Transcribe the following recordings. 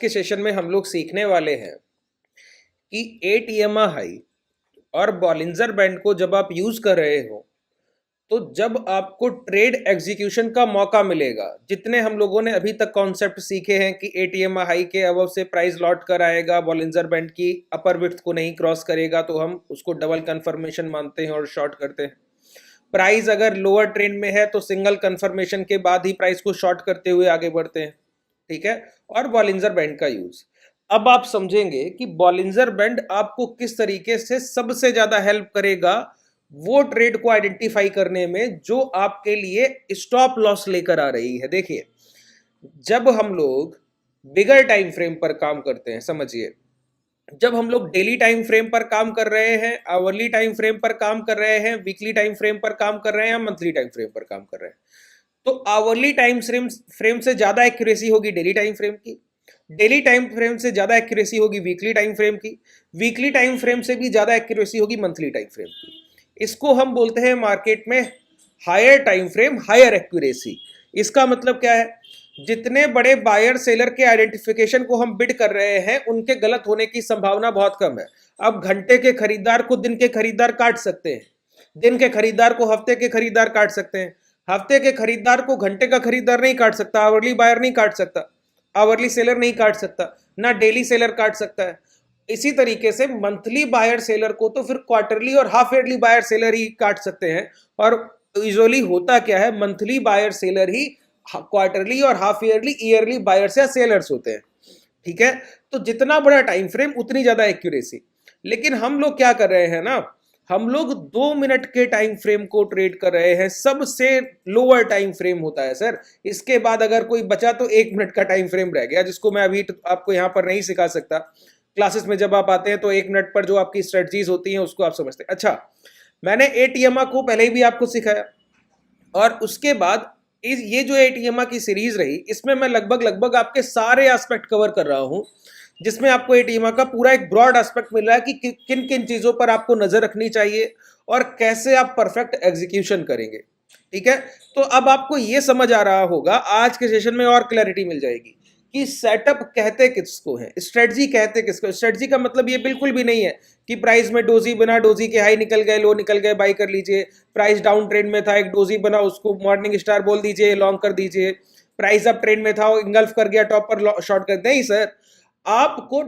के सेशन में हम लोग सीखने वाले हैं कि 8 EMA हाई और बॉलिंजर बैंड को जब आप यूज कर रहे हो तो जब आपको ट्रेड एग्जीक्यूशन का मौका मिलेगा, जितने हम लोगों ने अभी तक कॉन्सेप्ट सीखे हैं कि 8 EMA हाई के अबव से प्राइस लौट कर आएगा, बॉलिंजर बैंड की अपर विड्थ को नहीं क्रॉस करेगा तो हम उसको डबल कंफर्मेशन मानते हैं और शॉर्ट करते हैं। प्राइस अगर लोअर ट्रेंड में है तो सिंगल कंफर्मेशन के बाद ही प्राइस को शॉर्ट करते हुए आगे बढ़ते हैं, ठीक है। और बॉलिंजर बैंड का यूज अब आप समझेंगे कि बॉलिंजर बैंड आपको किस तरीके से सबसे ज्यादा हेल्प करेगा वो ट्रेड को आइडेंटिफाई करने में जो आपके लिए स्टॉप लॉस लेकर आ रही है। देखिए, जब हम लोग बिगर टाइम फ्रेम पर काम करते हैं, समझिए, जब हम लोग डेली टाइम फ्रेम पर काम कर रहे हैं, आवरली टाइम फ्रेम पर काम कर रहे हैं, वीकली टाइम फ्रेम पर काम कर रहे हैं या मंथली टाइम फ्रेम पर काम कर रहे हैं, तो आवरली टाइम फ्रेम से ज्यादा एक्यूरेसी होगी डेली टाइम फ्रेम की, डेली टाइम फ्रेम से ज्यादा एक्यूरेसी होगी वीकली टाइम फ्रेम की, वीकली टाइम फ्रेम से भी ज्यादा एक्यूरेसी होगी मंथली टाइम फ्रेम की। इसको हम बोलते हैं मार्केट में higher time frame higher accuracy. इसका मतलब क्या है? जितने बड़े बायर सेलर के आइडेंटिफिकेशन को हम बिड कर रहे हैं उनके गलत होने की संभावना बहुत कम है। अब घंटे के खरीदार को दिन के खरीदार काट सकते हैं, दिन के खरीदार को हफ्ते के खरीदार काट सकते हैं, हफ्ते के खरीदार को घंटे का खरीदार नहीं काट सकता, आवरली बायर नहीं काट सकता, आवरली सेलर नहीं काट सकता, ना डेली सेलर काट सकता है। इसी तरीके से मंथली बायर सेलर को तो फिर क्वार्टरली और हाफ ईयरली बायर सेलर ही काट सकते हैं। और यूजुअली होता क्या है, मंथली बायर सेलर ही क्वार्टरली और हाफ ईयरली ईयरली बायर्स या सेलर्स होते हैं, ठीक है। तो जितना बड़ा टाइम फ्रेम उतनी ज्यादा एक्यूरेसी। लेकिन हम लोग क्या कर रहे हैं ना, हम लोग 2 मिनट के टाइम फ्रेम को ट्रेड कर रहे हैं। सबसे लोअर टाइम फ्रेम होता है सर, इसके बाद अगर कोई बचा तो 1 मिनट का टाइम फ्रेम रह गया, जिसको मैं अभी आपको यहां पर नहीं सिखा सकता। क्लासेस में जब आप आते हैं तो 1 मिनट पर जो आपकी स्ट्रेटजीज होती हैं उसको आप समझते हैं। अच्छा, मैंने 8 EMA को पहले ही भी आपको सिखाया और उसके बाद ये जो 8 EMA की सीरीज रही, इसमें मैं लगभग आपके सारे एस्पेक्ट कवर कर रहा हूं, जिसमें आपको 8 EMA का पूरा एक ब्रॉड एस्पेक्ट मिल रहा है कि किन किन चीजों पर आपको नजर रखनी चाहिए और कैसे आप परफेक्ट एग्जीक्यूशन करेंगे, ठीक है। तो अब आपको यह समझ आ रहा होगा, आज के सेशन में और क्लैरिटी मिल जाएगी कि सेटअप कहते किसको है, स्ट्रेटजी कहते किसको। स्ट्रेटजी का मतलब ये बिल्कुल भी नहीं है कि प्राइस में डोजी बना, डोजी के हाई निकल गए, लो निकल गए, बाई कर लीजिए। प्राइस डाउन ट्रेंड में था, एक डोजी बना, उसको मॉर्निंग स्टार बोल दीजिए, लॉन्ग कर दीजिए। प्राइस अप ट्रेंड में था, इंगल्फ कर गया, टॉप पर शॉर्ट कर। नहीं सर, आपको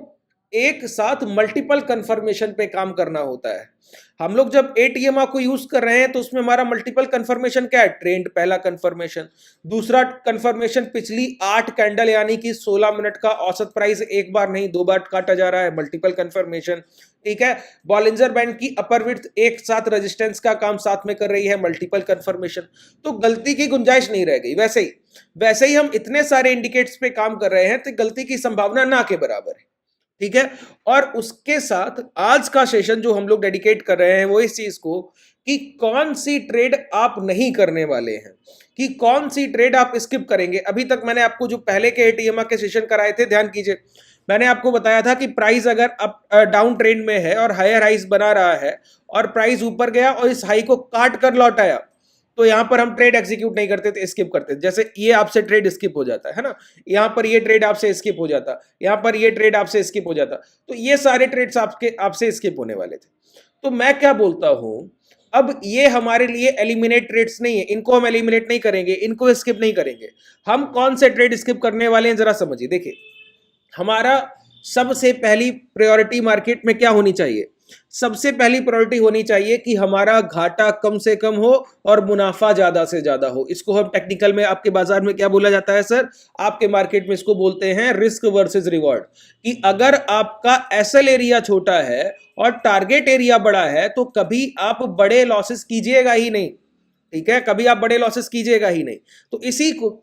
एक साथ मल्टीपल कंफर्मेशन पे काम करना होता है। हम लोग जब 8 EMA को यूज कर रहे हैं तो उसमें हमारा मल्टीपल कंफर्मेशन क्या है? ट्रेंड पहला कंफर्मेशन, दूसरा कंफर्मेशन पिछली 8 कैंडल यानी कि 16 मिनट का औसत प्राइस एक बार नहीं 2 बार काटा जा रहा है, मल्टीपल कंफर्मेशन, ठीक है। बॉलिंजर बैंड की अपर विड्थ एक साथ रेजिस्टेंस का काम साथ में कर रही है, मल्टीपल कंफर्मेशन। तो गलती की गुंजाइश नहीं रह गई। वैसे ही हम इतने सारे इंडिकेटर्स पे काम कर रहे हैं तो गलती की संभावना ना के बराबर है, ठीक है। और उसके साथ आज का सेशन जो हम लोग डेडिकेट कर रहे हैं वो इस चीज को कि कौन सी ट्रेड आप नहीं करने वाले हैं, कि कौन सी ट्रेड आप स्किप करेंगे। अभी तक मैंने आपको जो पहले के 8 EMA के सेशन कराए थे, ध्यान कीजिए, मैंने आपको बताया था कि प्राइस अगर अप डाउन ट्रेंड में है और हायर हाइज बना रहा है और प्राइस ऊपर गया और इस हाई को काट कर लौट आया तो यहां पर हम ट्रेड एग्जीक्यूट नहीं करते थे, स्किप करते थे। जैसे ये आपसे ट्रेड स्किप हो जाता है ना, यहां पर ये ट्रेड आपसे स्किप हो जाता, यहां पर ये ट्रेड आपसे स्किप हो जाता, तो ये सारे ट्रेड्स आपसे स्किप होने वाले थे। तो मैं क्या बोलता हूं, अब ये हमारे लिए एलिमिनेट ट्रेड्स नहीं है, इनको हम एलिमिनेट नहीं करेंगे, इनको स्किप नहीं करेंगे। हम कौन से ट्रेड स्किप करने वाले हैं जरा समझिए। देखिए, हमारा सबसे पहली प्रायोरिटी मार्केट में क्या होनी चाहिए? सबसे पहली प्रायोरिटी होनी चाहिए कि हमारा घाटा कम से कम हो और मुनाफा ज्यादा से ज्यादा हो। इसको हम टेक्निकल में आपके बाजार में क्या बोला जाता है सर? आपके मार्केट में इसको बोलते हैं रिस्क वर्सेस रिवॉर्ड। कि अगर आपका एसएल एरिया छोटा है और टारगेट एरिया बड़ा है तो कभी आप बड़े लॉसेस कीजिएगा ही नहीं, ठीक है, कभी आप बड़े लॉसेस कीजिएगा ही नहीं। तो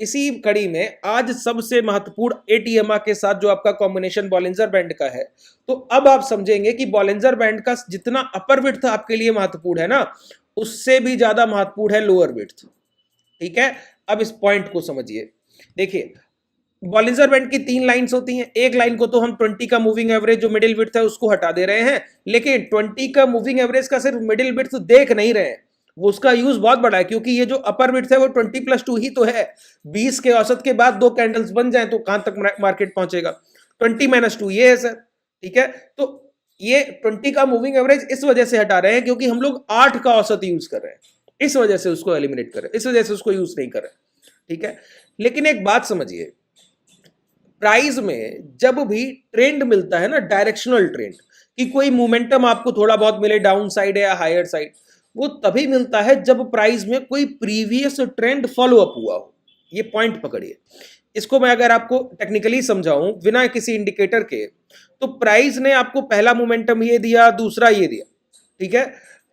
इसी कड़ी में आज सबसे महत्वपूर्ण 8 EMA के साथ जो आपका कॉम्बिनेशन बॉलिंजर बैंड का है, तो अब आप समझेंगे कि बॉलिंजर बैंड का जितना अपर विड्थ आपके लिए महत्वपूर्ण है ना, उससे भी ज्यादा महत्वपूर्ण है लोअर विड्थ, ठीक है। अब इस पॉइंट को समझिए। देखिए, बॉलिंजर बैंड की 3 लाइंस होती हैं। एक लाइन को तो हम 20 का मूविंग एवरेज जो मिडिल विड्थ है उसको हटा दे रहे हैं, लेकिन 20 का मूविंग एवरेज का सिर्फ मिडिल विड्थ देख नहीं रहे हैं, वो उसका यूज बहुत बड़ा है, क्योंकि ये जो अपर विड्थ है वो 20+2 ही तो है। 20 के औसत के बाद 2 कैंडल्स बन जाए तो कहां तक मार्केट पहुंचेगा। 20 - 2 ये है सर, ठीक है। तो ये 20 का मूविंग एवरेज इस वजह से हटा रहे हैं क्योंकि हम लोग 8 का औसत यूज कर रहे हैं, इस वजह से उसको एलिमिनेट कर रहे हैं, इस वजह से उसको यूज नहीं कर रहे हैं, ठीक है। लेकिन एक बात समझिए, प्राइस में जब भी ट्रेंड मिलता है ना, डायरेक्शनल ट्रेंड, कि कोई मोमेंटम आपको थोड़ा बहुत मिले डाउन साइड या हायर साइड, वो तभी मिलता है जब प्राइस में कोई प्रीवियस ट्रेंड फॉलो अप हुआ हो। ये पॉइंट पकड़िए। इसको मैं अगर आपको टेक्निकली समझाऊं बिना किसी इंडिकेटर के, तो प्राइस ने आपको पहला मोमेंटम ये दिया, दूसरा ये दिया, ठीक है।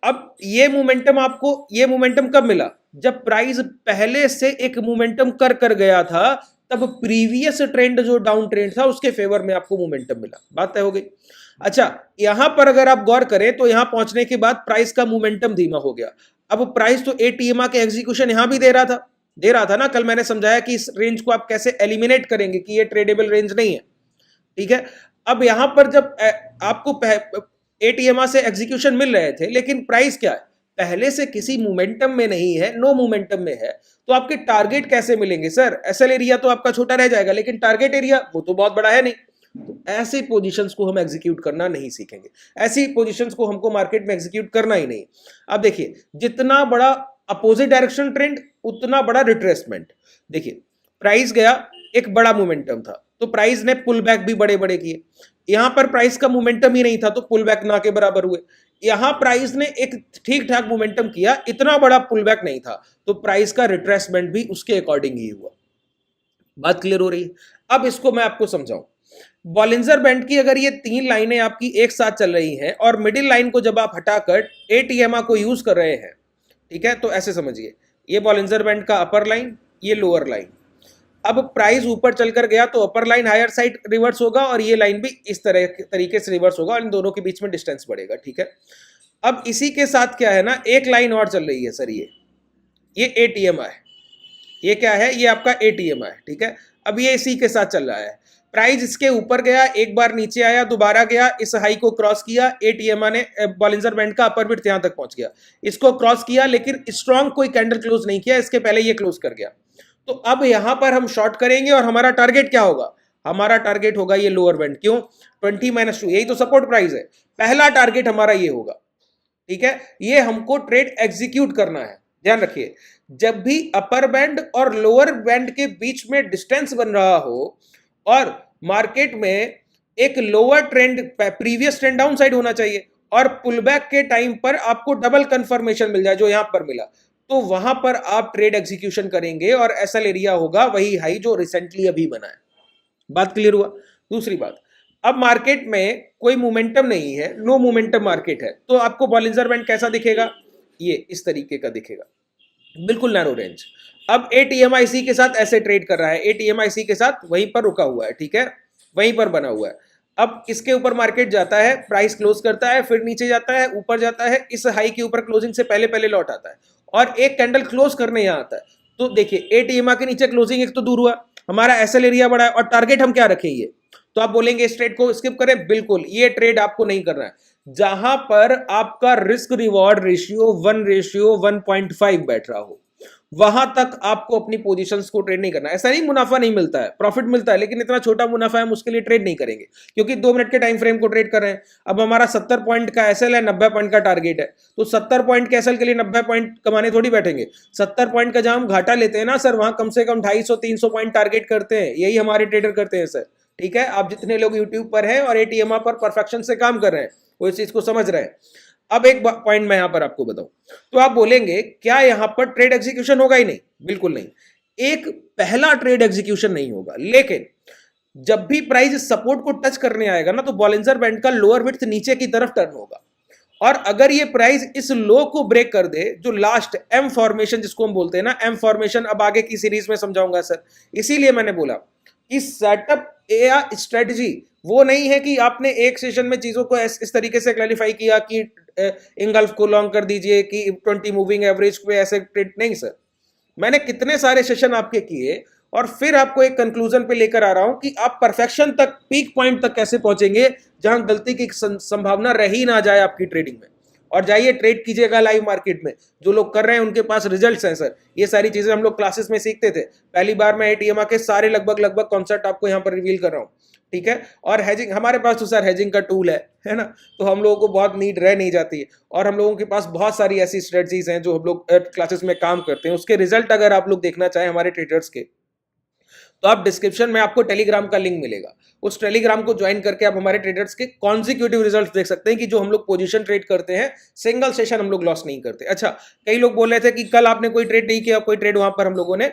अब ये मोमेंटम कब मिला? जब प्राइस पहले से एक मोमेंटम कर गया था, तब प्रीवियस ट्रेंड जो डाउन ट्रेंड था उसके फेवर में आपको मोमेंटम मिला। बात तय हो गई। अच्छा, यहां पर अगर आप गौर करें तो यहां पहुंचने के बाद प्राइस का मोमेंटम धीमा हो गया। अब प्राइस तो एटीएमआ के एग्जीक्यूशन यहां भी दे रहा था ना। कल मैंने समझाया कि इस रेंज को आप कैसे एलिमिनेट करेंगे कि ये ट्रेडेबल रेंज नहीं है, ठीक है। अब यहां पर जब आपको एटीएमआ से एग्जीक्यूशन मिल रहे थे, लेकिन प्राइस क्या है, पहले से किसी मोमेंटम में नहीं है, नो मोमेंटम में है, तो आपके टारगेट कैसे मिलेंगे सर? एसएल एरिया तो आपका छोटा रह जाएगा, लेकिन टारगेट एरिया वो तो बहुत बड़ा है नहीं। तो ऐसी पोजीशंस को हम एग्जीक्यूट करना नहीं सीखेंगे, ऐसी पोजीशंस को हमको मार्केट में एग्जीक्यूट करना ही नहीं। अब देखिए, जितना बड़ा अपोजिट डायरेक्शन ट्रेंड उतना बड़ा रिट्रेसमेंट। देखिए, प्राइस गया, एक बड़ा मोमेंटम था, तो प्राइस ने पुल बैक भी बड़े बड़े किए। यहां पर प्राइस का मोमेंटम ही नहीं था, तो पुल बैक ना के बराबर हुए। यहां प्राइस ने एक ठीक ठाक मोमेंटम किया, इतना बड़ा पुल बैक नहीं था, तो प्राइस का रिट्रेसमेंट भी उसके अकॉर्डिंग ही हुआ। बात क्लियर हो रही है? अब इसको मैं आपको समझाऊं। बॉलिंजर बैंड की अगर ये 3 लाइनें आपकी एक साथ चल रही हैं और मिडिल लाइन को जब आप हटाकर एटीएमआ को यूज कर रहे हैं, ठीक है, तो ऐसे समझिए, ये बॉलिंजर बैंड का अपर लाइन, ये लोअर लाइन। अब प्राइस ऊपर चलकर गया तो upper line higher side reverse होगा और ये लाइन भी इस तरीके से रिवर्स होगा और इन दोनों के बीच में डिस्टेंस बढ़ेगा, ठीक है। अब इसी के साथ क्या है ना, एक लाइन और चल रही है सर, ये एटीएमआ है। ये क्या है? ये आपका एटीएमआ है, ठीक है। अब ये इसी के साथ चल रहा है। प्राइस इसके ऊपर गया, एक बार नीचे आया, दोबारा गया, इस हाई को क्रॉस किया, एटीएमआ ने बॉलिंजर बैंड का अपर बिट यहां तक पहुंच गया, इसको क्रॉस किया, लेकिन स्ट्रॉन्ग कोई कैंडल क्लोज नहीं किया, इसके पहले ये क्लोज कर गया। तो अब यहां पर हम शॉर्ट करेंगे और हमारा टारगेट क्या होगा? हमारा टारगेट होगा ये लोअर बैंड। क्यों? 20 - 2, यही तो सपोर्ट प्राइस है। पहला टारगेट हमारा ये होगा, ठीक है। ये हमको ट्रेड एग्जीक्यूट करना है। ध्यान रखिए, जब भी अपर बैंड और लोअर बैंड के बीच में डिस्टेंस बन रहा हो और मार्केट में एक lower trend, previous trend down side होना चाहिए, और पुलबैक के टाइम पर आपको डबल कंफर्मेशन मिल जाए जो यहां पर मिला, तो वहां पर आप ट्रेड एग्जीक्यूशन करेंगे और एसएल एरिया होगा वही हाई जो रिसेंटली अभी बना है। बात क्लियर हुआ? दूसरी बात, अब मार्केट में कोई मोमेंटम नहीं है, नो मोमेंटम मार्केट है, तो आपको बॉलिंजर बैंड कैसा दिखेगा? ये इस तरीके का दिखेगा, बिल्कुल नैरो रेंज। अब एटीएमआ इसी के साथ ऐसे ट्रेड कर रहा है, एटीएमआ इसी के साथ वहीं पर रुका हुआ है, ठीक है, वहीं पर बना हुआ है। अब इसके ऊपर मार्केट जाता है, प्राइस क्लोज करता है, फिर नीचे जाता है, ऊपर जाता है, इस हाई के ऊपर क्लोजिंग से पहले पहले लौट आता है और एक कैंडल क्लोज करने यहां आता है। तो देखिए, एटीएमआ के नीचे क्लोजिंग एक तो दूर हुआ, हमारा एसएल एरिया बढ़ा है और टारगेट हम क्या रखें? ये तो आप बोलेंगे इस ट्रेड को स्किप करें, बिल्कुल ये ट्रेड आपको नहीं करना है। जहां पर आपका रिस्क रिवॉर्ड रेशियो 1:1.5 बैठ रहा हो, वहां तक आपको अपनी पोजीशंस को ट्रेड नहीं करना। ऐसा नहीं मुनाफा नहीं मिलता है, प्रॉफिट मिलता है, लेकिन इतना छोटा मुनाफा हम उसके लिए ट्रेड नहीं करेंगे क्योंकि 2 मिनट के टाइम फ्रेम को ट्रेड कर रहे हैं। अब हमारा 70 पॉइंट का एसएल है, 90 पॉइंट का टारगेट है, तो 70 पॉइंट के एसएल के लिए 90 पॉइंट कमाने थोड़ी बैठेंगे। 70 पॉइंट का जहां हम घाटा लेते हैं ना सर, वहां कम से कम 250-300 पॉइंट टारगेट करते हैं, यही हमारे ट्रेडर करते हैं सर, ठीक है। आप जितने लोग यूट्यूब पर हैं और एटीएमआ पर परफेक्शन से काम कर रहे हैं, वो इस चीज को समझ रहे हैं। अब एक पॉइंट मैं यहां पर आपको बताऊं, तो आप बोलेंगे क्या यहां पर ट्रेड एग्जीक्यूशन होगा ही नहीं? बिल्कुल नहीं, एक पहला ट्रेड एग्जीक्यूशन नहीं होगा, लेकिन जब भी प्राइस सपोर्ट को टच करने आएगा ना, तो बॉलिंजर बैंड का लोअर विड्थ नीचे की तरफ टर्न होगा, और अगर ये प्राइस इस लो को ब्रेक कर दे, जो लास्ट एम फॉर्मेशन जिसको हम बोलते हैं ना, एम फॉर्मेशन अब आगे की सीरीज में समझाऊंगा सर, इसीलिए मैंने बोला कि सेटअप या स्ट्रेटजी वो नहीं है कि आपने एक सेशन में चीजों को इस तरीके से क्लैरिफाई किया कि इंगल्फ को लॉन्ग कर दीजिए कि 20 मूविंग एवरेज पे ऐसे ट्रेड नहीं सर। मैंने कितने सारे सेशन आपके किए और फिर आपको एक कंक्लूजन पे लेकर आ रहा हूं कि आप परफेक्शन तक, पीक पॉइंट तक कैसे पहुंचेंगे जहां गलती की संभावना रह ही ना जाए आपकी ट्रेडिंग में। और जाइए ट्रेड कीजिएगा लाइव मार्केट में, जो लोग कर रहे हैं उनके पास रिजल्ट्स हैं सर। ये सारी चीजें हम लोग क्लासेस में सीखते थे, पहली बार मैं एटीएमआ के सारे लगभग कॉन्सेप्ट आपको यहाँ पर रिवील कर रहा हूँ। ठीक है। और हेजिंग हमारे पास तो सर हेजिंग का टूल है ना, तो हम लोगों को बहुत नीड रह नहीं जाती है। और हम लोगों के पास बहुत सारी ऐसी स्ट्रेटजीज हैं जो हम लोग क्लासेस में काम करते हैं, उसके रिजल्ट अगर आप लोग देखना चाहें हमारे ट्रेडर्स के, तो आप डिस्क्रिप्शन में आपको टेलीग्राम का लिंक मिलेगा, उस टेलीग्राम को ज्वाइन करके आप हमारे ट्रेडर्स के कॉन्जिक्यूटिव रिजल्ट्स देख सकते हैं कि जो हम लोग पोजीशन ट्रेड करते हैं सिंगल सेशन हम लोग लॉस नहीं करते। अच्छा, कई लोग बोल रहे थे कि कल आपने कोई ट्रेड नहीं किया, कोई ट्रेड वहां पर हम लोगों ने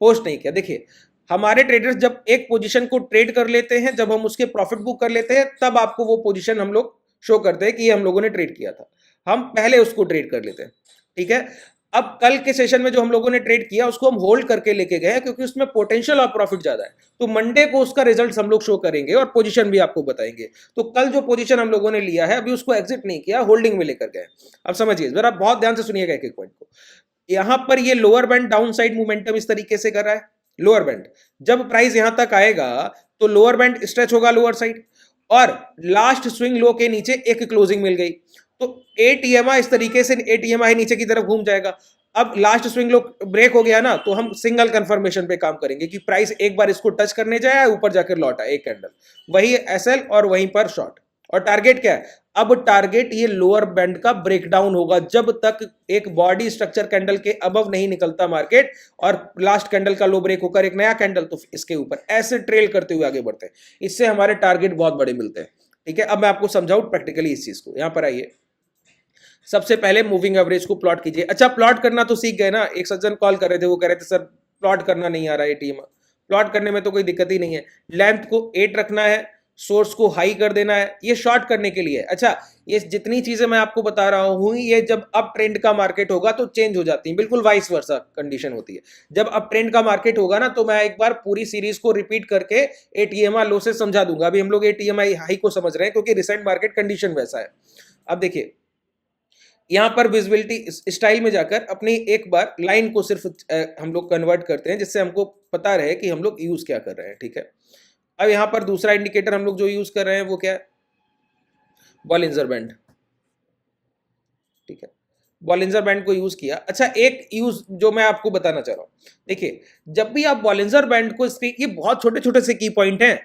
पोस्ट नहीं किया। देखिए, हमारे ट्रेडर्स जब एक पोजीशन को ट्रेड कर लेते हैं, जब हम उसके प्रॉफिट बुक कर लेते हैं, तब आपको वो पोजीशन हम लोग शो करते हैं कि ये हम लोगों ने ट्रेड किया था, हम पहले उसको ट्रेड कर लेते हैं। ठीक है। अब कल के सेशन में जो हम लोगों ने ट्रेड किया उसको हम होल्ड करके लेके गए क्योंकि उसमें पोटेंशियल ऑफ प्रॉफिट ज्यादा है, तो मंडे को उसका रिजल्ट हम लोग शो करेंगे और पोजीशन भी आपको बताएंगे। तो कल जो पोजीशन हम लोगों ने लिया है अभी उसको एग्जिट नहीं किया, होल्डिंग में लेकर गए। अब समझिए जरा, बहुत ध्यान से सुनिएगा एक एक पॉइंट को। यहां पर ये lower band down side momentum इस तरीके से कर रहा है, लोअर बैंड जब प्राइस यहां तक आएगा तो लोअर बैंड स्ट्रेच होगा लोअर साइड, और लास्ट स्विंग लो के नीचे एक क्लोजिंग मिल गई, तो एटीएमआई इस तरीके से एटीएमआई नीचे की तरफ घूम जाएगा। अब लास्ट स्विंग लो ब्रेक हो गया ना, तो हम सिंगल कंफर्मेशन पे काम करेंगे कि प्राइस एक बार इसको टच करने जाए, ऊपर जाकर लौटा एक कैंडल, वही एसएल और वहीं पर शॉर्ट। और टारगेट क्या है? अब टारगेट ये लोअर बैंड का ब्रेकडाउन होगा, जब तक एक बॉडी स्ट्रक्चर कैंडल के अबव नहीं निकलता मार्केट और लास्ट कैंडल का लो ब्रेक होकर एक नया कैंडल, तो इसके ऊपर ऐसे ट्रेल करते हुए आगे बढ़ते हैं, इससे हमारे टारगेट बहुत बड़े मिलते हैं। ठीक है, अब मैं आपको समझाऊं प्रैक्टिकली इस चीज को। यहां पर आइए, सबसे पहले मूविंग एवरेज को प्लॉट कीजिए। अच्छा, प्लॉट करना तो सीख गए ना। एक सज्जन कॉल कर रहे थे, वो कह रहे थे सर प्लॉट करना नहीं आ रहा है एटीएम। प्लॉट करने में तो कोई दिक्कत ही नहीं है, लेंथ को 8 रखना है, सोर्स को हाई कर देना है, ये शॉर्ट करने के लिए है। अच्छा, ये जितनी चीजें मैं आपको बता रहा हूं ये जब अप ट्रेंड का मार्केट होगा तो चेंज हो जाती है, बिल्कुल वाइस वर्सा कंडीशन होती है। जब अप ट्रेंड का मार्केट होगा ना, तो मैं एक बार पूरी सीरीज को रिपीट करके एटीएमआई लो से समझा दूंगा। अभी हम लोग एटीएमआई हाई को समझ रहे हैं क्योंकि रिसेंट मार्केट कंडीशन वैसा है। अब देखिए, यहां पर विजिबिलिटी स्टाइल में जाकर अपनी एक बार लाइन को सिर्फ हम लोग कन्वर्ट करते हैं, जिससे हमको पता रहे कि हम लोग यूज क्या कर रहे हैं। ठीक है, अब यहां पर दूसरा इंडिकेटर हम लोग जो यूज कर रहे हैं वो क्या है? Bollinger band. ठीक है, बॉलिंजर बैंड को यूज किया। अच्छा, एक यूज जो मैं आपको बताना चाह रहा हूं, देखिए जब भी आप बॉलिंजर बैंड को, ये बहुत छोटे छोटे से की पॉइंट हैं,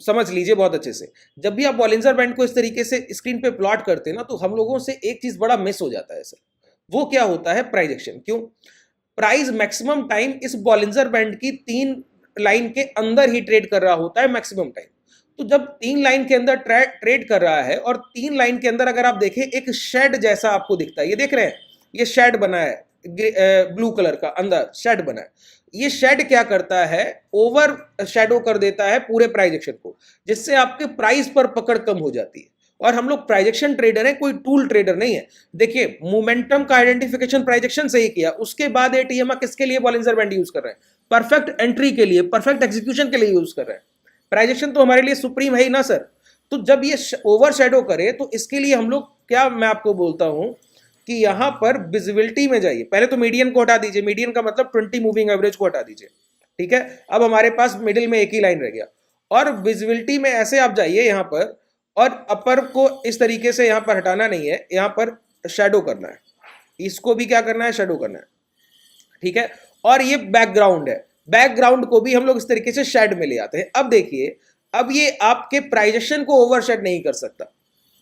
समझ लीजिए बहुत अच्छे से। जब भी आप बॉलिंजर बैंड को इस तरीके से स्क्रीन पे प्लॉट करते हैं ना, तो हम लोगों से एक चीज बड़ा मिस हो जाता है सर। वो क्या होता है? Price action. क्यों? प्राइस मैक्सिमम टाइम इस बॉलिंजर बैंड की 3 लाइन के अंदर ही ट्रेड कर रहा होता है मैक्सिमम टाइम। तो जब 3 लाइन के अंदर ट्रेड कर रहा है, और 3 लाइन के अंदर अगर आप देखें एक शेड जैसा आपको दिखता है, ये देख रहे हैं, ये शेड बना है ब्लू कलर का, अंदर शेड बना है। ये शेड क्या करता है? ओवर शेडो कर देता है पूरे प्राइस एक्शन को, जिससे आपके प्राइस पर पकड़ कम हो जाती है। और हम लोग प्राइजेक्शन ट्रेडर हैं, कोई टूल ट्रेडर नहीं है। देखिए, मोमेंटम का आइडेंटिफिकेशन प्राइजेक्शन से ही किया, उसके बाद एटीएम किसके लिए बॉलिंजर बैंड यूज कर रहे हैं? परफेक्ट एंट्री के लिए, परफेक्ट एग्जीक्यूशन के लिए यूज कर रहे हैं। प्राइजेक्शन तो हमारे लिए सुप्रीम है ही ना सर। तो जब ये ओवर शेडो करे, तो इसके लिए हम लोग क्या, मैं आपको बोलता हूं कि यहां पर विजिबिलिटी में जाइए। पहले तो मीडियन को हटा दीजिए, मीडियन का मतलब 20 मूविंग एवरेज को हटा दीजिए। ठीक है, अब हमारे पास मिडिल में एक ही लाइन रह गया, और विजिबिलिटी में ऐसे आप जाइए यहां पर, और अपर को इस तरीके से यहां पर हटाना नहीं है, यहां पर शेडो करना है, इसको भी क्या करना है? शेडो करना है। ठीक है, और ये बैकग्राउंड है, बैकग्राउंड को भी हम लोग इस तरीके से शेड में ले आते हैं। अब देखिए, अब ये आपके प्राइजेक्शन को ओवरशेड नहीं कर सकता।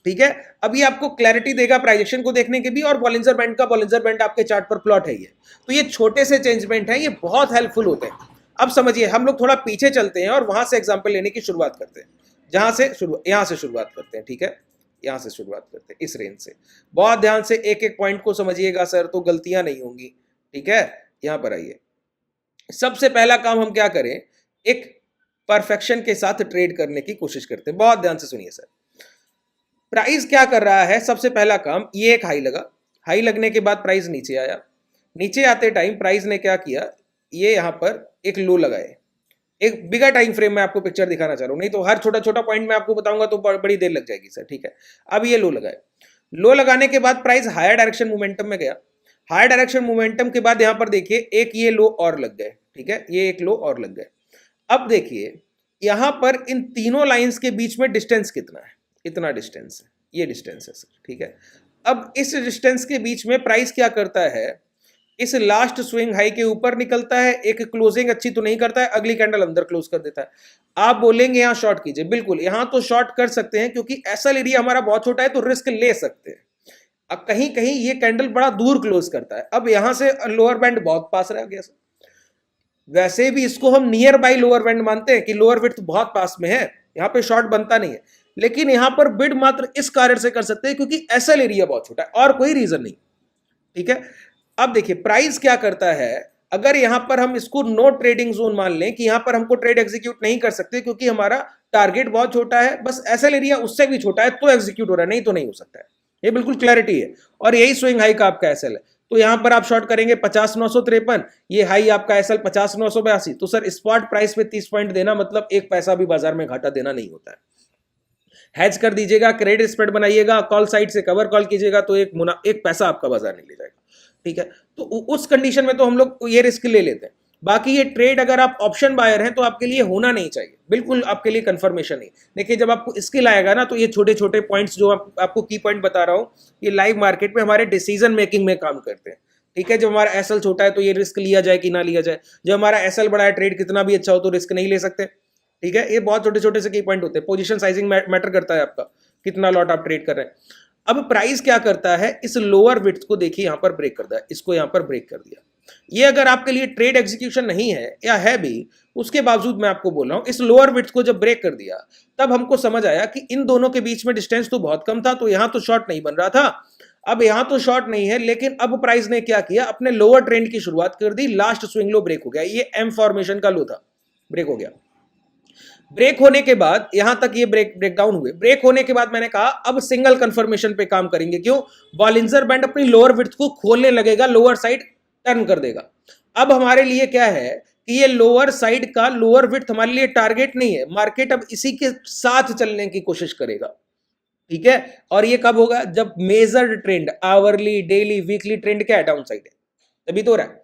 ठीक है, अब ये आपको क्लैरिटी देगा प्राइजेक्शन को देखने के भी, और बॉलिंजर बैंड का, बॉलिंजर बैंड आपके चार्ट पर प्लॉट है ये। तो ये छोटे से चेंजमेंट है, ये बहुत हेल्पफुल होते हैं। अब समझिए, हम लोग थोड़ा पीछे चलते हैं और वहां से एग्जांपल लेने की शुरुआत करते हैं, जहां से यहां से शुरुआत करते हैं। ठीक है, यहां से शुरुआत करते हैं, इस रेंज से। बहुत ध्यान से एक एक पॉइंट को समझिएगा सर, तो गलतियां नहीं होंगी। ठीक है, यहां पर आइए। सबसे पहला काम हम क्या करें? एक परफेक्शन के साथ ट्रेड करने की कोशिश करते हैं। बहुत ध्यान से सुनिए सर, प्राइस क्या कर रहा है? सबसे पहला काम, ये एक हाई लगा, हाई लगने के बाद प्राइस नीचे आया, नीचे आते टाइम प्राइस ने क्या किया? ये यहां पर एक लो लगाए। एक बिगर टाइम फ्रेम में आपको पिक्चर दिखाना चाह रहा हूं, नहीं तो हर छोटा छोटा पॉइंट में आपको बताऊंगा तो बड़ी देर लग जाएगी सर। ठीक है, अब ये लो लगाए, लो लगाने के बाद प्राइस हायर डायरेक्शन मोमेंटम में गया। हायर डायरेक्शन मोमेंटम के बाद यहां पर देखिए एक ये लो और लग गए। ठीक है, ये एक लो और लग गए। अब देखिए, यहां पर इन तीनों लाइंस के बीच में डिस्टेंस कितना है? इतना डिस्टेंस है, ये डिस्टेंस है सर। ठीक है, अब इस डिस्टेंस के बीच में प्राइस क्या करता है? इस लास्ट स्विंग हाई के ऊपर निकलता है, एक क्लोजिंग अच्छी तो नहीं करता है, अगली कैंडल अंदर क्लोज कर देता है। आप बोलेंगे यहां शॉर्ट कीजिए, बिल्कुल यहां तो शॉर्ट कर सकते हैं क्योंकि एसएल एरिया हमारा बहुत छोटा है तो रिस्क ले सकते हैं। अब कहीं कहीं ये कैंडल बड़ा दूर क्लोज करता है, अब यहां से लोअर बैंड बहुत पास रह गया। वैसे भी इसको हम नियर बाई लोअर बैंड मानते हैं कि लोअर विड्थ बहुत पास में है, यहां पे शॉर्ट बनता नहीं है, लेकिन यहां पर बिड मात्र इस कारण से कर सकते हैं क्योंकि एसएल एरिया बहुत छोटा है और कोई रीजन नहीं। ठीक है, अब देखिए प्राइस क्या करता है, अगर यहां पर हम इसको नो ट्रेडिंग जोन मान लें कि यहां पर हमको ट्रेड एग्जीक्यूट नहीं कर सकते क्योंकि हमारा टारगेट बहुत छोटा है, बस एसएल एरिया उससे भी छोटा है तो एग्जीक्यूट हो रहा है, नहीं तो नहीं हो सकता है। ये बिल्कुल क्लैरिटी है और यही स्विंग हाई का आपका एसएल है। तो यहां पर आप शॉर्ट करेंगे 50,953, ये हाई आपका एसएल 50,982, तो सर स्पॉट प्राइस पे 30 पॉइंट देना मतलब एक पैसा भी बाजार में घाटा देना नहीं होता है। हैज कर दीजिएगा, क्रेडिट स्प्रेड बनाइएगा, कॉल साइड से कवर कॉल कीजिएगा तो एक पैसा आपका बाजार नहीं ले जाएगा। ठीक है, तो उस कंडीशन में तो हम लोग ये रिस्क ले लेते हैं। बाकी ये ट्रेड अगर आप ऑप्शन बायर हैं तो आपके लिए होना नहीं चाहिए, बिल्कुल आपके लिए कंफर्मेशन नहीं। देखिए जब आपको स्किल आएगा ना तो ये छोटे छोटे पॉइंट्स जो आपको की पॉइंट बता रहा हूं, ये लाइव मार्केट में हमारे डिसीजन मेकिंग में काम करते हैं। ठीक है, जब हमारा एसएल छोटा है तो ये रिस्क लिया जाए कि ना लिया जाए, जब हमारा एसएल बड़ा है ट्रेड कितना भी अच्छा हो तो रिस्क नहीं ले सकते। ठीक है, ये बहुत छोटे छोटे से की पॉइंट होते हैं। पोजीशन साइजिंग मैटर करता है, आपका कितना लॉट आप ट्रेड कर रहे हैं। अब प्राइस क्या करता है, इस लोअर विड्थ को देखिए यहां पर ब्रेक करता है, इसको यहां पर ब्रेक कर दिया। ये अगर आपके लिए ट्रेड एग्जीक्यूशन नहीं है या है भी, उसके बावजूद मैं आपको बोल रहा हूं इस लोअर विड्थ को जब ब्रेक कर दिया तब हमको समझ आया कि इन दोनों के बीच में डिस्टेंस तो बहुत कम था, तो यहां तो शॉर्ट नहीं बन रहा था। अब यहां तो शॉर्ट नहीं है, लेकिन अब प्राइस ने क्या किया, अपने लोअर ट्रेंड की शुरुआत कर दी, लास्ट स्विंग लो ब्रेक हो गया, ये एम फॉर्मेशन का लो था, ब्रेक हो गया। ब्रेक होने के बाद यहां तक ये ब्रेकडाउन हुए, ब्रेक होने के बाद मैंने कहा अब सिंगल कंफर्मेशन पे काम करेंगे। क्यों, बॉलिंजर बैंड अपनी लोअर विड्थ को खोलने लगेगा, लोअर साइड टर्न कर देगा। अब हमारे लिए क्या है कि ये लोअर साइड का लोअर विड्थ हमारे लिए टारगेट नहीं है, मार्केट अब इसी के साथ चलने की कोशिश करेगा। ठीक है, और ये कब होगा, जब measured trend, hourly, daily, weekly trend क्या है, डाउन साइड है, तभी तो हो रहा है।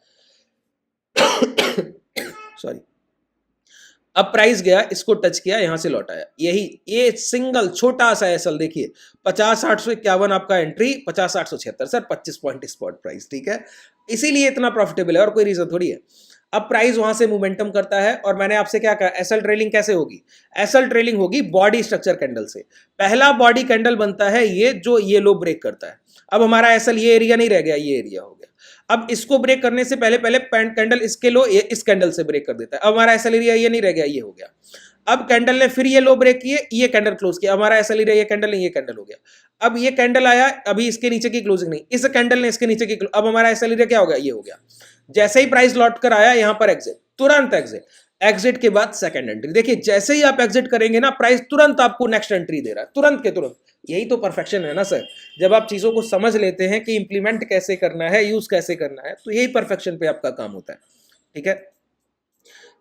सॉरी, अब प्राइस गया, इसको टच किया, यहां से लौट आया, यही ये सिंगल छोटा सा एसएल देखिए 50,851 आपका entry, 50,876 sir 25 point spot price. ठीक है, इसीलिए इतना प्रॉफिटेबल है और कोई रीजन थोड़ी है। अब प्राइस वहां से मोमेंटम करता है और मैंने आपसे क्या कहा, एसएल ट्रेलिंग कैसे होगी, एसएल ट्रेलिंग होगी बॉडी स्ट्रक्चर कैंडल से। पहला बॉडी कैंडल बनता है ये जो ये लो ब्रेक करता है। अब हमारा एसएल ये एरिया नहीं रह गया, ये एरिया हो गया। अब इसको ब्रेक करने से पहले पहले कैंडल इसके लो ये इस कैंडल से ब्रेक कर देता है, अब हमारा एसएल एरिया ये नहीं रह गया, ये हो गया। अब कैंडल ने फिर ये लो ब्रेक किए, ये कैंडल क्लोज किया, हमारा एसएल एरिया ये कैंडल नहीं, ये कैंडल हो गया। अब ये कैंडल आया, अभी इसके नीचे की क्लोजिंग नहीं, इस कैंडल ने इसके नीचे की, अब हमारा एसएल एरिया क्या हो गया, ये हो गया। जैसे ही प्राइस लौट कर आया यहां पर एग्जिट, तुरंत एग्जिट, एग्जिट के बाद सेकंड एंट्री। देखिए जैसे ही आप एग्जिट करेंगे ना, प्राइस तुरंत आपको नेक्स्ट एंट्री दे रहा है, तुरंत के तुरंत। यही तो परफेक्शन है ना सर, जब आप चीजों को समझ लेते हैं कि इंप्लीमेंट कैसे करना है, यूज कैसे करना है, तो यही परफेक्शन पे आपका काम होता है। ठीक है,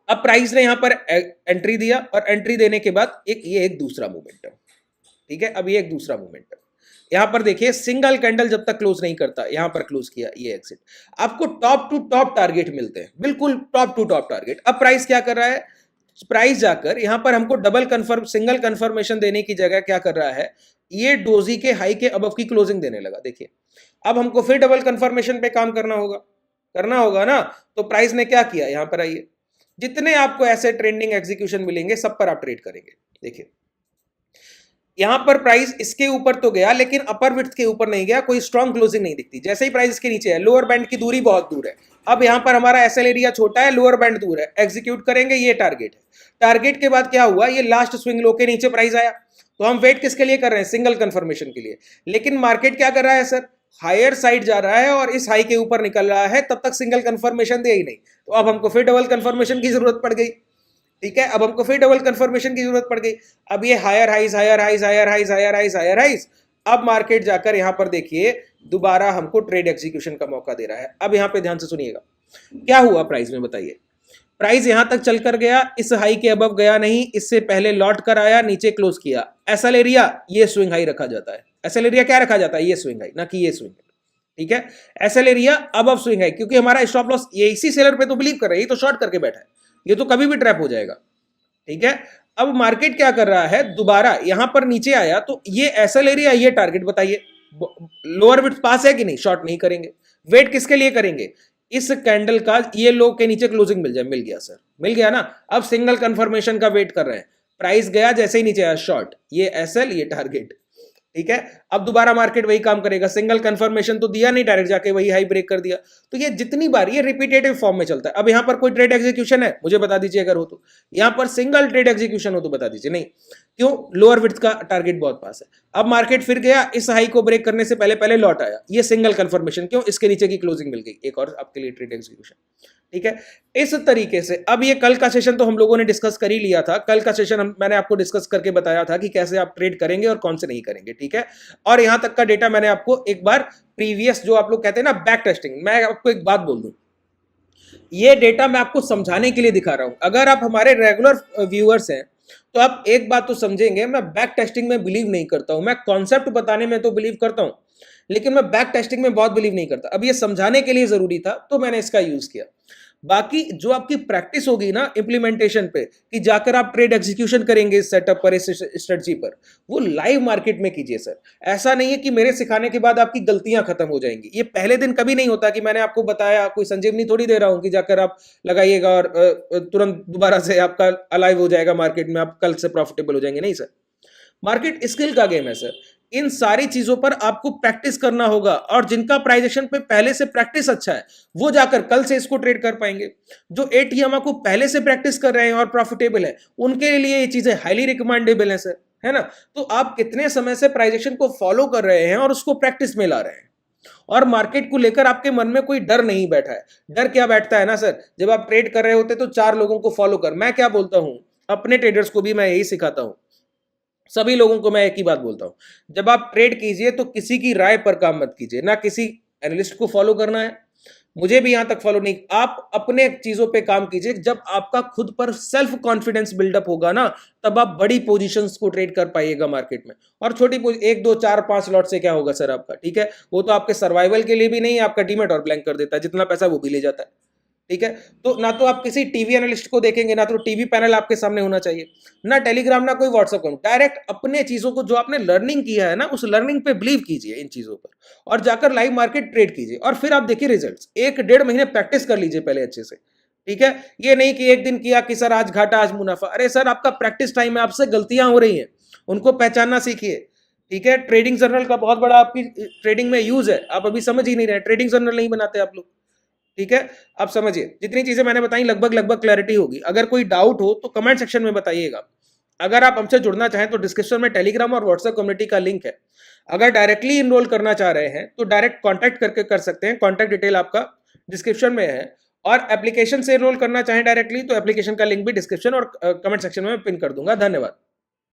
अब प्राइस ने यहां पर एंट्री दिया और एंट्री देने के बाद एक दूसरा मोमेंटम। ठीक है, अब ये एक दूसरा मोमेंटम, यहां पर देखिए सिंगल कैंडल जब तक क्लोज नहीं करता, यहां पर क्लोज किया, ये एग्जिट। आपको टॉप टू टॉप टारगेट मिलते हैं, बिल्कुल टॉप टू टॉप टारगेट। अब प्राइस क्या कर रहा है, प्राइस जाकर यहां पर हमको डबल कंफर्म, सिंगल कंफर्मेशन देने की जगह क्या कर रहा है, ये डोजी के हाई के अबव की क्लोजिंग देने लगा। देखिए अब हमको फिर डबल कंफर्मेशन पे काम करना होगा ना। तो प्राइस ने क्या किया, यहां पर आइए, जितने आपको ऐसे ट्रेंडिंग एग्जीक्यूशन मिलेंगे सब पर आप ट्रेड करेंगे। देखिए यहां पर प्राइस इसके ऊपर तो गया लेकिन अपर विड्थ के ऊपर नहीं गया, कोई स्ट्रॉन्ग क्लोजिंग नहीं दिखती। जैसे ही प्राइस इसके नीचे है, लोअर बैंड की दूरी बहुत दूर है। अब यहां पर हमारा एसएल एरिया छोटा है, लोअर बैंड दूर है, एग्जीक्यूट करेंगे, ये टारगेट है। टारगेट के बाद क्या हुआ, ये लास्ट स्विंग लो के नीचे प्राइस आया, तो हम वेट किसके लिए कर रहे हैं, सिंगल कंफर्मेशन के लिए। लेकिन मार्केट क्या कर रहा है सर, हायर साइड जा रहा है और इस हाई के ऊपर निकल रहा है, तब तक सिंगल कंफर्मेशन दे ही नहीं, तो अब हमको फिर डबल कंफर्मेशन की जरूरत पड़ गई। ठीक है, अब हमको फिर डबल कंफर्मेशन की जरूरत पड़ गई। अब ये higher highs, higher highs, higher highs, higher highs, higher highs. अब मार्केट जाकर यहां पर देखिए दोबारा हमको ट्रेड एग्जीक्यूशन का मौका दे रहा है। अब यहां पे ध्यान से सुनिएगा क्या हुआ प्राइस में, बताइए। प्राइस यहां तक चलकर गया, इस हाई के अबव गया नहीं, इससे पहले लौट कर आया, नीचे क्लोज किया। एसएल एरिया ये स्विंग हाई रखा जाता है, एसएल एरिया क्या रखा जाता है, ये स्विंग हाई, ना कि ये स्विंग। ठीक है, SL area above swing high, क्योंकि हमारा स्टॉप लॉस ये इसी सेलर पे तो बिलीव कर रहा है, ये तो शॉर्ट करके बैठा है, ये तो कभी भी ट्रैप हो जाएगा। ठीक है, अब मार्केट क्या कर रहा है, दोबारा यहां पर नीचे आया, तो ये एसएल एरिया, ये टारगेट, बताइए लोअर विड्थ पास है कि नहीं, शॉर्ट नहीं करेंगे। वेट किसके लिए करेंगे, इस कैंडल का ये लो के नीचे क्लोजिंग मिल जाए, मिल गया सर, मिल गया ना। अब सिंगल कंफर्मेशन का वेट कर रहे हैं, प्राइस गया जैसे ही नीचे आया शॉर्ट, ये एसएल ये टारगेट, ठीक है। अब दोबारा मार्केट वही काम करेगा, सिंगल कंफर्मेशन तो दिया नहीं, डायरेक्ट जाके वही हाई ब्रेक कर दिया। तो ये जितनी बार ये रिपीटेटिव फॉर्म में चलता है। अब यहां पर कोई ट्रेड एग्जीक्यूशन है, मुझे बता दीजिए अगर हो तो। यहां पर सिंगल ट्रेड एग्जीक्यूशन हो तो बता दीजिए। नहीं, क्यों? लोअर विड्थ का टारगेट बहुत पास है। अब मार्केट फिर गया, इस हाई को ब्रेक करने से पहले पहले लौट आया, ये सिंगल कंफर्मेशन, क्यों? इसके नीचे की क्लोजिंग मिल गई, एक और आपके लिए ट्रेड एग्जीक्यूशन, ठीक है। इस तरीके से अब ये कल का सेशन तो हम लोगों ने डिस्कस कर ही लिया था। कल का सेशन मैंने आपको डिस्कस करके बताया था कि कैसे आप ट्रेड करेंगे और कौन से नहीं करेंगे, ठीक है। और यहां तक का डेटा मैंने आपको एक बार प्रीवियस, जो आप लोग कहते हैं ना बैक टेस्टिंग, मैं आपको एक बात बोल दूं, ये डेटा मैं आपको समझाने के लिए दिखा रहा हूं। अगर आप हमारे रेगुलर व्यूअर्स हैं तो आप एक बात तो समझेंगे, मैं बैक टेस्टिंग में बिलीव नहीं करता हूं। मैं कॉन्सेप्ट बताने में तो बिलीव करता हूं, लेकिन मैं बैक टेस्टिंग में बहुत बिलीव नहीं करता। अब ये समझाने के लिए जरूरी था तो मैंने इसका यूज किया। बाकी जो आपकी प्रैक्टिस होगी ना इंप्लीमेंटेशन पे, कि जाकर आप ट्रेड एग्जीक्यूशन करेंगे इस सेटअप पर, इस स्ट्रेटजी पर, वो लाइव मार्केट में कीजिए सर। ऐसा नहीं है कि मेरे सिखाने के बाद आपकी गलतियां खत्म हो जाएंगी। ये पहले दिन कभी नहीं होता कि मैंने आपको बताया, कोई संजीवनी थोड़ी दे रहा हूं कि जाकर आप लगाइएगा और तुरंत दोबारा से आपका अलाइव हो जाएगा मार्केट में, आप कल से प्रॉफिटेबल हो जाएंगे। नहीं सर, मार्केट स्किल का गेम है सर। इन सारी चीजों पर आपको प्रैक्टिस करना होगा, और जिनका प्राइस एक्शन पे पहले से प्रैक्टिस अच्छा है वो जाकर कल से इसको ट्रेड कर पाएंगे। जो एटीएम को पहले से प्रैक्टिस कर रहे हैं और प्रॉफिटेबल है, उनके लिए ये चीजें हाईली रिकमेंडेबल है सर, है ना। तो आप कितने समय से प्राइस एक्शन को फॉलो कर रहे हैं और उसको प्रैक्टिस में ला रहे हैं, और मार्केट को लेकर आपके मन में कोई डर नहीं बैठा है। डर क्या बैठता है ना सर, जब आप ट्रेड कर रहे होते तो 4 लोगों को फॉलो कर। मैं क्या बोलता हूं, अपने ट्रेडर्स को भी मैं यही सिखाता हूं, सभी लोगों को मैं एक ही बात बोलता हूं, जब आप ट्रेड कीजिए तो किसी की राय पर काम मत कीजिए। ना किसी एनालिस्ट को फॉलो करना है, मुझे भी यहां तक फॉलो नहीं। आप अपने चीजों पे काम कीजिए। जब आपका खुद पर सेल्फ कॉन्फिडेंस बिल्डअप होगा ना, तब आप बड़ी पोजीशंस को ट्रेड कर पाइएगा मार्केट में। और छोटी 1 2 4 5 लॉट से क्या होगा सर आपका, ठीक है। वो तो आपके सर्वाइवल के लिए भी नहीं, आपका डीमैट और ब्लैंक कर देता है, जितना पैसा वो भी ले जाता है, ठीक है। तो ना तो आप किसी टीवी एनालिस्ट को देखेंगे, ना तो टीवी पैनल आपके सामने होना चाहिए, ना टेलीग्राम, ना कोई व्हाट्सएप। डायरेक्ट अपने चीजों को, जो आपने लर्निंग किया है ना, उस लर्निंग पे बिलीव कीजिए इन चीजों पर, और जाकर लाइव मार्केट ट्रेड कीजिए, और फिर आप देखिए रिजल्ट्स। 1 1.5 महीने प्रैक्टिस कर लीजिए पहले अच्छे से, ठीक है। ये नहीं कि एक दिन किया कि सर आज घाटा आज मुनाफा। अरे सर, आपका प्रैक्टिस टाइम है, आपसे गलतियां हो रही हैं, उनको पहचानना सीखिए, ठीक है। ट्रेडिंग जर्नल का बहुत बड़ा आपकी ट्रेडिंग में यूज है, आप अभी समझ ही नहीं रहे। ट्रेडिंग जर्नल नहीं बनाते आप लोग, ठीक है। आप समझिए, जितनी चीजें मैंने बताई लगभग क्लैरिटी होगी। अगर कोई डाउट हो तो कमेंट सेक्शन में बताइएगा। अगर आप हमसे जुड़ना चाहें तो डिस्क्रिप्शन में टेलीग्राम और व्हाट्सएप कम्युनिटी का लिंक है। अगर डायरेक्टली इनरोल करना चाह रहे हैं तो डायरेक्ट कांटेक्ट करके कर सकते हैं, कांटेक्ट डिटेल आपका डिस्क्रिप्शन में है। और एप्लीकेशन से इनरोल करना चाहें डायरेक्टली तो एप्लीकेशन का लिंक भी डिस्क्रिप्शन और कमेंट सेक्शन में पिन कर दूंगा। धन्यवाद।